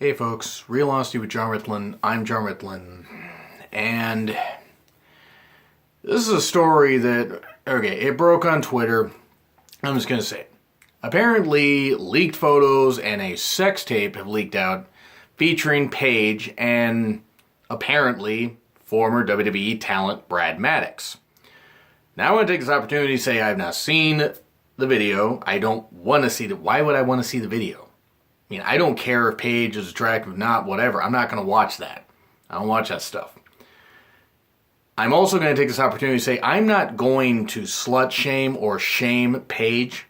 Hey folks, Real Honesty with John Ritlin. I'm John Ritlin. And this is a story that, it broke on Twitter. I'm just going to say it. Apparently, leaked photos and a sex tape have leaked out featuring Paige and apparently former WWE talent Brad Maddox. Now I want to take this opportunity to say I have not seen the video. I don't want to see it. Why would I want to see the video? I mean, I don't care if Paige is attractive or not, whatever. I'm not going to watch that. I don't watch that stuff. I'm also going to take this opportunity to say I'm not going to slut shame or shame Paige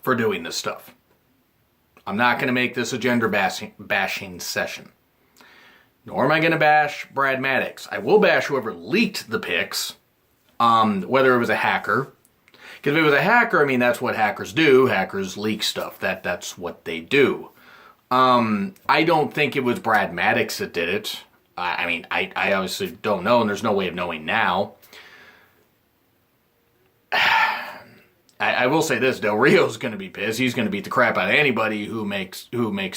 for doing this stuff. I'm not going to make this a gender bashing session. Nor am I going to bash Brad Maddox. I will bash whoever leaked the pics, whether it was a hacker. Because if it was a hacker, I mean, that's what hackers do. Hackers leak stuff. That's what they do. I don't think it was Brad Maddox that did it. I obviously don't know, and there's no way of knowing now. I will say this, Del Rio's going to be pissed. He's going to beat the crap out of anybody who makes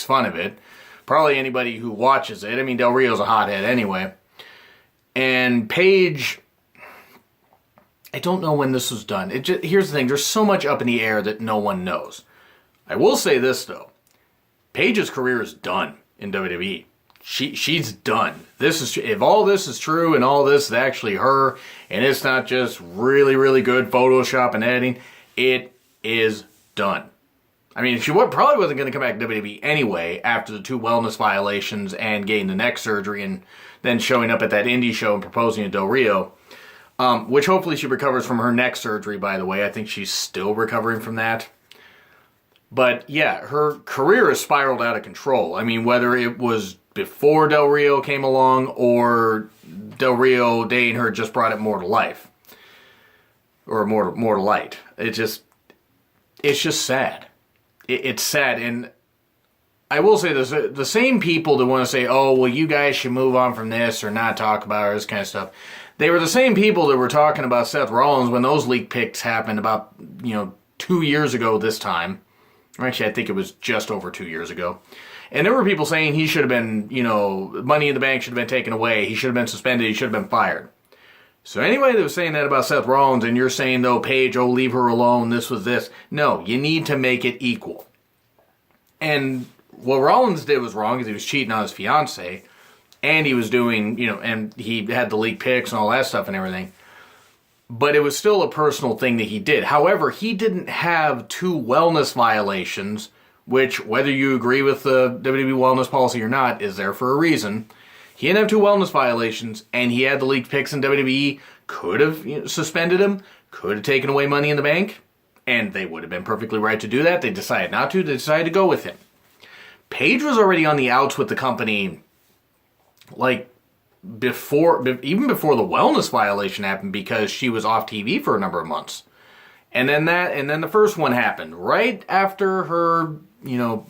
fun of it. Probably anybody who watches it. I mean, Del Rio's a hothead anyway. And Paige, I don't know when this was done. Here's the thing. There's so much up in the air that no one knows. I will say this, though. Paige's career is done in WWE. She's done. If all this is true and all this is actually her, and it's not just really, really good Photoshop and editing, it is done. I mean, she probably wasn't going to come back to WWE anyway after the 2 wellness violations and getting the neck surgery and then showing up at that indie show and proposing to Del Rio. Which hopefully she recovers from her neck surgery, by the way. I think she's still recovering from that. But yeah, her career has spiraled out of control. I mean, whether it was before Del Rio came along or Del Rio dating her just brought it more to life. Or more to light. It's just sad. It's sad. And I will say this, the same people that want to say, oh, well, you guys should move on from this or not talk about it, this kind of stuff. They were the same people that were talking about Seth Rollins when those leak pics happened about, 2 years ago this time. Or actually, I think it was just over 2 years ago. And there were people saying he should have been, Money in the Bank should have been taken away. He should have been suspended. He should have been fired. So anybody that was saying that about Seth Rollins and you're saying, though, Paige, oh, leave her alone, this was this. No, you need to make it equal. And what Rollins did was wrong because he was cheating on his fiancée. And he was doing, and he had the leaked pics and all that stuff and everything. But it was still a personal thing that he did. However, he didn't have 2 wellness violations, which, whether you agree with the WWE wellness policy or not, is there for a reason. He didn't have 2 wellness violations, and he had the leaked pics in WWE. Could have suspended him, could have taken away Money in the Bank, and they would have been perfectly right to do that. They decided not to. They decided to go with him. Paige was already on the outs with the company even before the wellness violation happened because she was off TV for a number of months. And then the first one happened right after her,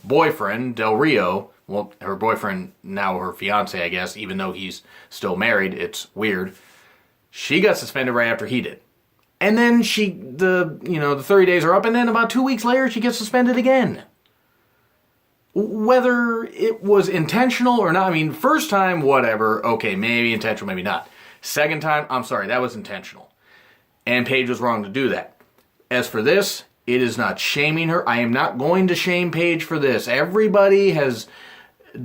boyfriend, Del Rio, well, her boyfriend, now her fiance, I guess, even though he's still married, it's weird. She got suspended right after he did. And then the 30 days are up, and then about 2 weeks later, she gets suspended again. Whether it was intentional or not, I mean, first time, whatever, okay, maybe intentional, maybe not. Second time, I'm sorry, that was intentional. And Paige was wrong to do that. As for this, it is not shaming her. I am not going to shame Paige for this. Everybody has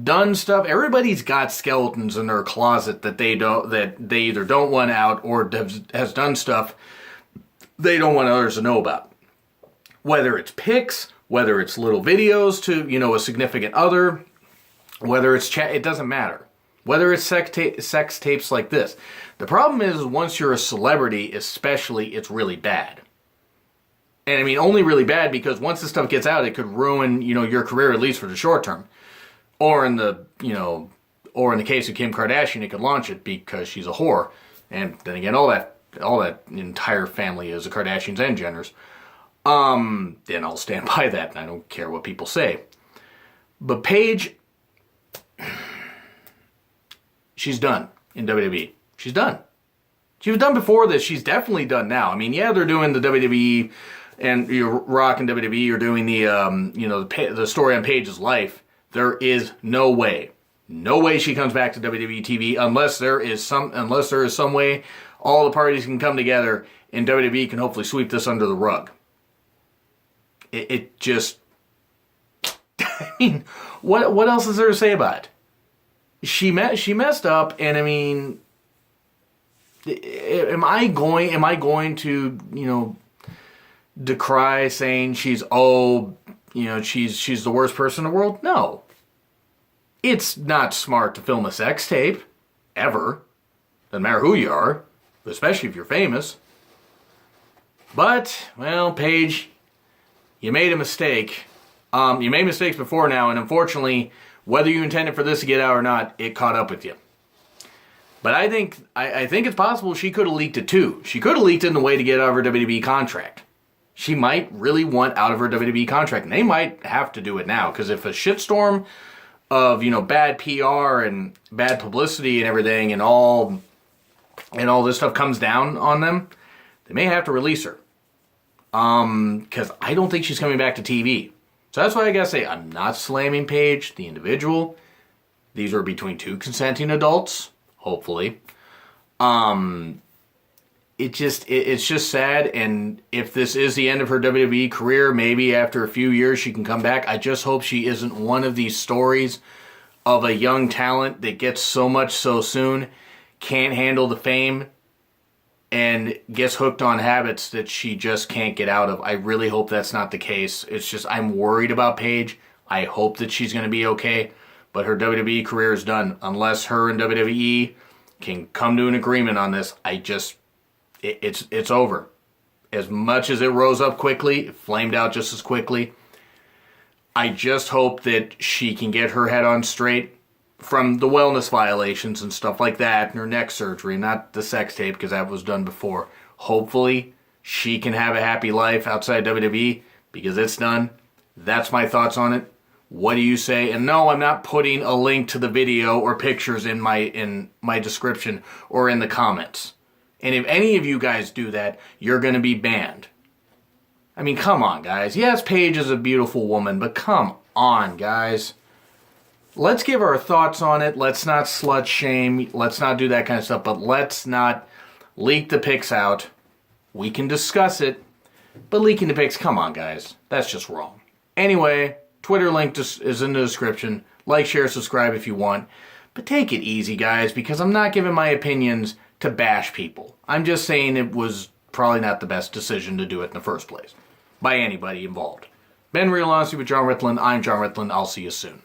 done stuff. Everybody's got skeletons in their closet that they either don't want out or has done stuff they don't want others to know about. Whether it's pics, whether it's little videos to, a significant other, whether it's chat, it doesn't matter. Whether it's sex tapes like this. The problem is once you're a celebrity, especially, it's really bad. And I mean, only really bad because once this stuff gets out, it could ruin, your career, at least for the short term. Or in the case of Kim Kardashian, it could launch it because she's a whore. And then again, all that entire family is the Kardashians and Jenners. Then I'll stand by that, and I don't care what people say. But Paige, she's done in WWE. She's done. She was done before this. She's definitely done now. I mean, yeah, they're doing the WWE and Rock and WWE are doing the the story on Paige's life. There is no way she comes back to WWE TV unless there is some way all the parties can come together and WWE can hopefully sweep this under the rug. It just, I mean, what else is there to say about it? She messed up, and I mean, am I going to decry saying she's the worst person in the world? No. It's not smart to film a sex tape, ever. Doesn't matter who you are, especially if you're famous. But, well, Paige, you made a mistake. You made mistakes before now, and unfortunately, whether you intended for this to get out or not, it caught up with you. But I think it's possible she could have leaked it too. She could have leaked it in a way to get out of her WWE contract. She might really want out of her WWE contract, and they might have to do it now, because if a shitstorm of bad PR and bad publicity and everything and all this stuff comes down on them, they may have to release her. Because I don't think she's coming back to TV. So that's why I gotta say, I'm not slamming Paige, the individual. These are between two consenting adults, hopefully. It's just sad, and if this is the end of her WWE career, maybe after a few years she can come back. I just hope she isn't one of these stories of a young talent that gets so much so soon, can't handle the fame, and gets hooked on habits that she just can't get out of. I really hope that's not the case. It's just, I'm worried about Paige. I hope that she's going to be okay, but her WWE career is done. Unless her and WWE can come to an agreement on this, it's over. As much as it rose up quickly, it flamed out just as quickly. I just hope that she can get her head on straight from the wellness violations and stuff like that, and her neck surgery, not the sex tape, because that was done before. Hopefully, she can have a happy life outside WWE, because it's done. That's my thoughts on it. What do you say? And no, I'm not putting a link to the video or pictures in my description or in the comments. And if any of you guys do that, you're going to be banned. I mean, come on, guys. Yes, Paige is a beautiful woman, but come on, guys. Let's give our thoughts on it. Let's not slut shame. Let's not do that kind of stuff. But let's not leak the pics out. We can discuss it. But leaking the pics, come on, guys. That's just wrong. Anyway, Twitter link is in the description. Like, share, subscribe if you want. But take it easy, guys, because I'm not giving my opinions to bash people. I'm just saying it was probably not the best decision to do it in the first place. By anybody involved. Been Real Honesty with John Ritland. I'm John Ritland. I'll see you soon.